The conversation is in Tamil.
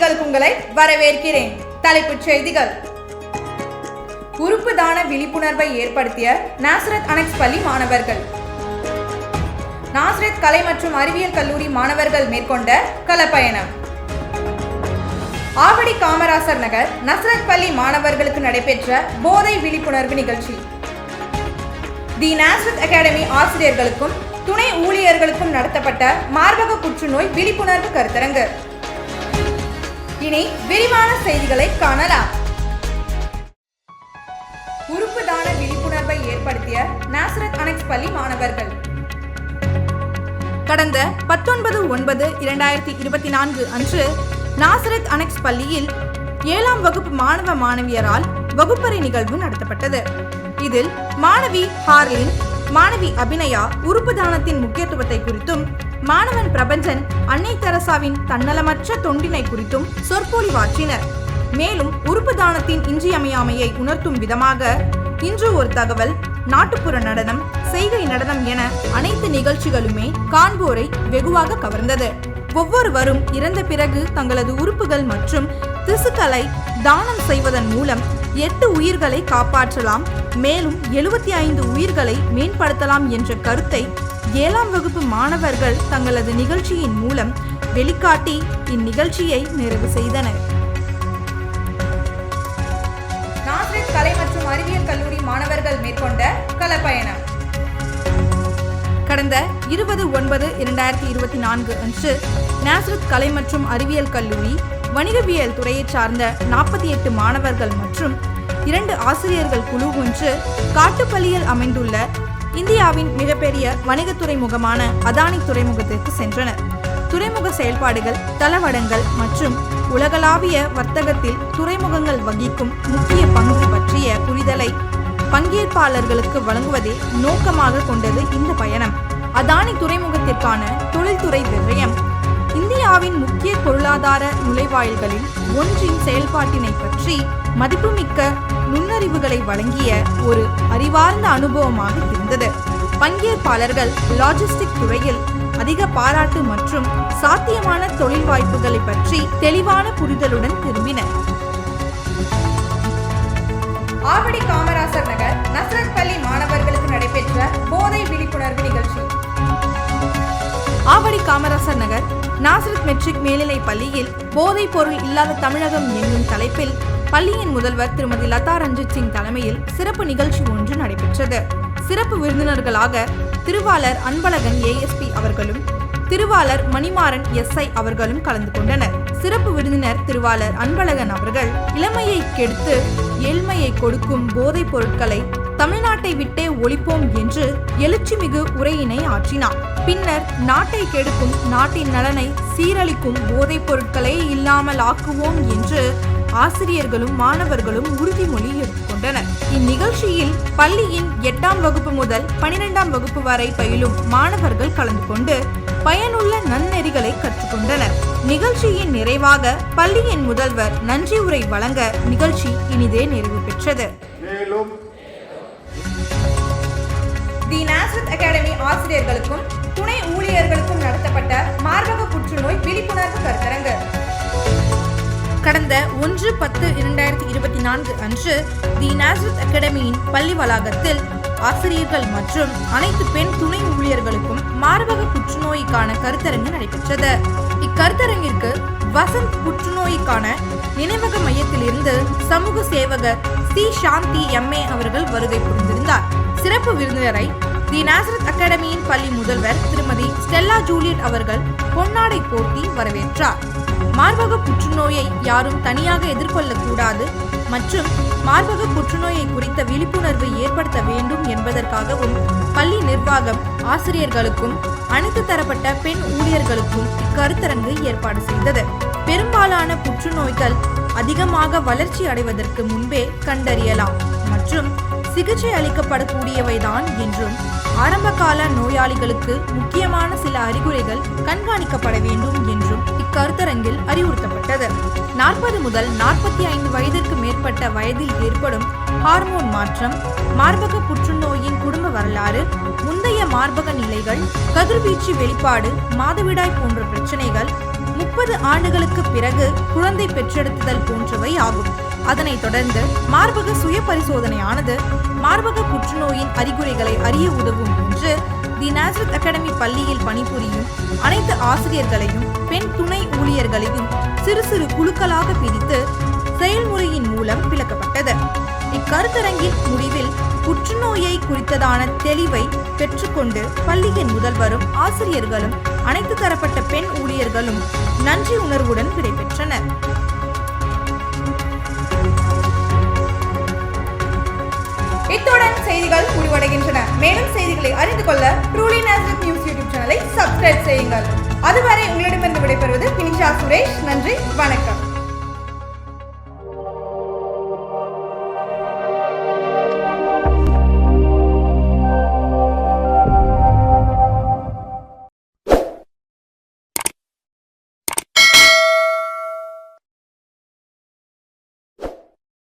செய்திகளுக்கு உங்களை வரவேற்கிறேன். தலைப்புச் செய்திகள். உறுப்பு தான விழிப்புணர்வை ஏற்படுத்திய நாசரத் அனெக்ஸ் பள்ளி மாணவர்கள். நாசரத் கலை மற்றும் அறிவியல் கல்லூரி மாணவர்கள் மேற்கொண்ட களப்பயணம். ஆவடி காமராசர் நகர் நஸ்ரத் பள்ளி மாணவர்களுக்கு நடைபெற்ற போதை விழிப்புணர்வு நிகழ்ச்சி. தி நாசரத் அகாடமி ஆசிரியர்களுக்கும் துணை ஊழியர்களுக்கும் நடத்தப்பட்ட மார்பக புற்றுநோய் விழிப்புணர்வு கருத்தரங்கு. இனி விரிவான செய்திகளை காணலாம். உறுப்பு தான விழிப்புணர்வை ஏற்படுத்திய நாசரத் அனெக்ஸ் பள்ளி மாணவர்கள். கடந்த 19/9/2024 அன்று நாசரத் அனெக்ஸ் பள்ளியில் 7ஆம் வகுப்பு மாணவ மாணவியரால் வகுப்பறை நிகழ்வு நடத்தப்பட்டது. இதில் மாணவி ஹார்லின், மாணவி அபிநயா உறுப்பு தானத்தின் முக்கியத்துவத்தை குறித்தும், மாணவன் பிரபஞ்சன் அன்னை தெரசாவின் தன்னலமற்ற தொண்டினை குறித்தும் சொற்பொழிவாற்றினர். மேலும் உறுப்பு தானத்தின் இன்றியமையாமையை உணர்த்தும் விதமாக இன்று ஒரு தகவல், நாட்டுப்புற நடனம், செய்கை நடனம் என அனைத்து நிகழ்ச்சிகளுமே காண்போரை வெகுவாக கவர்ந்தது. ஒவ்வொருவரும் இறந்த பிறகு தங்களது உறுப்புகள் மற்றும் திசுக்களை தானம் செய்வதன் மூலம் 8 உயிர்களை காப்பாற்றலாம், மேலும் 75 உயிர்களை மேம்படுத்தலாம் என்ற கருத்தை 7ஆம் வகுப்பு மாணவர்கள் தங்களது நிகழ்ச்சியின் மூலம் வெளிக்காட்டி இந்நிகழ்ச்சியை நிறைவு செய்தனர். நாசரத் கலை மற்றும் அறிவியல் கல்லூரி மாணவர்கள் மேற்கொண்ட களப்பயணம். கடந்த 20/9/2024 அன்று நாசரத் கலை மற்றும் அறிவியல் கல்லூரி வணிகவியல் துறையை சார்ந்த 48 மாணவர்கள் மற்றும் 2 ஆசிரியர்கள் குழு ஒன்று காட்டுப்பள்ளியில் அமைந்துள்ள இந்தியாவின் மிகப்பெரிய வணிக துறைமுகமான அதானி துறைமுகத்திற்கு சென்றனர். துறைமுக செயல்பாடுகள், தளவடங்கள் மற்றும் உலகளாவிய வர்த்தகத்தில் துறைமுகங்கள் வகிக்கும் முக்கிய பங்கு பற்றிய புரிதலை பங்கேற்பாளர்களுக்கு வழங்குவதை நோக்கமாக கொண்டது இந்த பயணம். அதானி துறைமுகத்திற்கான தொழில்துறை விரயம், இந்தியாவின் முக்கிய பொருளாதார நுழைவாயில்களில் ஒன்றின் செயல்பாட்டினை பற்றி மதிப்புமிக்க நுண்ணறிவுகளை வழங்கிய ஒரு அறிவார்ந்த அனுபவமாக இருந்தது. பங்கேற்பாளர்கள் லாஜிஸ்டிக் துறையில் அதிக பாராட்டு மற்றும் சாத்தியமான தொழில் வாய்ப்புகளை பற்றி தெளிவான புரிதலுடன் திரும்பினர். ஆவடி காமராசர் நகர் நஸ்ரத் பள்ளி மாணவர்களுக்கு நடைபெற்ற போதை விழிப்புணர்வு நிகழ்ச்சி. ஆவடி காமராசர் நகர் நாசரத் மெட்ரிக் மேல்நிலை பள்ளியில் போதைப் பொருள் இல்லாத தமிழகம் என்னும் தலைப்பில் பள்ளியின் முதல்வர் திருமதி லதா ரஞ்சித் சிங் தலைமையில் சிறப்பு நிகழ்ச்சி ஒன்று நடைபெற்றது. சிறப்பு விருந்தினர்களாக திருவாளர் அன்பழகன் ASP அவர்களும் திருவாளர் மணிமாறன் SI அவர்களும் கலந்து கொண்டனர். சிறப்பு விருந்தினர் திருவாளர் அன்பழகன் அவர்கள் இளமையை கெடுத்து ஏழ்மையை கொடுக்கும் போதைப் பொருட்களை தமிழ்நாட்டை விட்டே ஒழிப்போம் என்று எழுச்சிமிகு உரையினை ஆற்றினார். பின்னர் நாட்டை கெடுக்கும், நாட்டின் நலனை சீரழிக்கும் போதைப் பொருட்களே இல்லாமல் ஆக்குவோம் என்று ஆசிரியர்களும் மாணவர்களும் உறுதிமொழி எடுத்துக்கொண்டனர். இந்நிகழ்ச்சியில் பள்ளியின் 8ஆம் வகுப்பு முதல் 12ஆம் வகுப்பு வரை பயிலும் மாணவர்கள் கலந்து கொண்டு பயனுள்ள நன்னெறிகளை கற்றுக்கொண்டனர். நிகழ்ச்சியின் நிறைவாக பள்ளியின் முதல்வர் நன்றி உரை வழங்க நிகழ்ச்சி இனிதே நிறைவு பெற்றது. தி நாசரத் அகாடமி ஆசிரியர்களுக்கும் துணை ஊழியர்களுக்கும் நடத்தப்பட்ட மார்பக புற்றுநோய் விழிப்புணர்வு கருத்தரங்கு. கடந்த 1/10/2024 அன்று தி நாசரத் அகாடமியின் பள்ளி வளாகத்தில் ஆசிரியர்கள் மற்றும் அனைத்து பெண் துணை ஊழியர்களுக்கும் மார்பக புற்றுநோய்க்கான கருத்தரங்கு நடைபெற்றது. இக்கருத்தரங்கிற்கு வசந்த் புற்றுநோய்க்கான நினைவக மையத்திலிருந்து சமூக சேவகர் C. சாந்தி MA அவர்கள் வருகை புரிந்திருந்தார். சிறப்பு விருந்தினரை தி நாசரத் அகாடமியின் பள்ளி முதல்வர் திருமதி ஸ்டெல்லா ஜூலியட் அவர்கள் பொன்னாடை போர்த்தி வரவேற்றார். மார்பக புற்றுநோயை யாரும் தனியாக எதிர்கொள்ளக்கூடாது மற்றும் மார்பக புற்றுநோயை குறித்த விழிப்புணர்வு ஏற்படுத்த வேண்டும் என்பதற்காகவும் பள்ளி நிர்வாகம் ஆசிரியர்களுக்கும் அனைத்து தரப்பட்ட பெண் ஊழியர்களுக்கும் இக்கருத்தரங்கு ஏற்பாடு செய்தது. பெரும்பாலான புற்றுநோய்கள் அதிகமாக வளர்ச்சி அடைவதற்கு முன்பே கண்டறியலாம் மற்றும் சிகிச்சை அளிக்கப்படக்கூடியவைதான் என்றும் ஆரம்பகால நோயாளிகளுக்கு முக்கியமான சில அறிகுறிகள் கண்காணிக்கப்பட வேண்டும் என்றும் இக்கருத்தரங்கில் அறிவுறுத்தப்பட்டது. 40 முதல் 45 வயதிற்கு மேற்பட்ட வயதில் ஏற்படும் ஹார்மோன் மாற்றம், மார்பக புற்றுநோயின் குடும்ப வரலாறு, முந்தைய மார்பக நிலைகள், கதிர்வீச்சு வெளிப்பாடு, மாதவிடாய் போன்ற பிரச்சனைகள், 30 ஆண்டுகளுக்கு பிறகு குழந்தை பெற்றெடுத்தல் போன்றவை ஆகும். அதனைத் தொடர்ந்து மார்பக சுய பரிசோதனையானது மார்பக புற்றுநோயின் அறிகுறிகளை அறிய உதவும் என்று தி நாசரத் அகாடமி பள்ளியில் பணிபுரியும் அனைத்து ஆசிரியர்களையும் பெண் துணை ஊழியர்களையும் சிறு சிறு குழுக்களாக பிரித்து செயல்முறையின் மூலம் விளக்கப்பட்டது. இக்கருத்தரங்கின் முடிவில் புற்றுநோயை குறித்ததான தெளிவை பெற்றுக்கொண்டு பள்ளியின் முதல்வரும் ஆசிரியர்களும் அனைத்து தரப்பட்ட பெண் ஊழியர்களும் நன்றி உணர்வுடன் விடைபெற்றனர். இத்துடன் செய்திகள் முடிவடைகின்றன. மேலும் செய்திகளை அறிந்து கொள்ள ட்ரூலி நாசரத் நியூஸ் யூடியூப் சேனலை சப்ஸ்கிரைப் செய்யுங்கள். அதுவரை உங்களிடமிருந்து விடைபெறுவது பினிஷா சுரேஷ். நன்றி, வணக்கம்.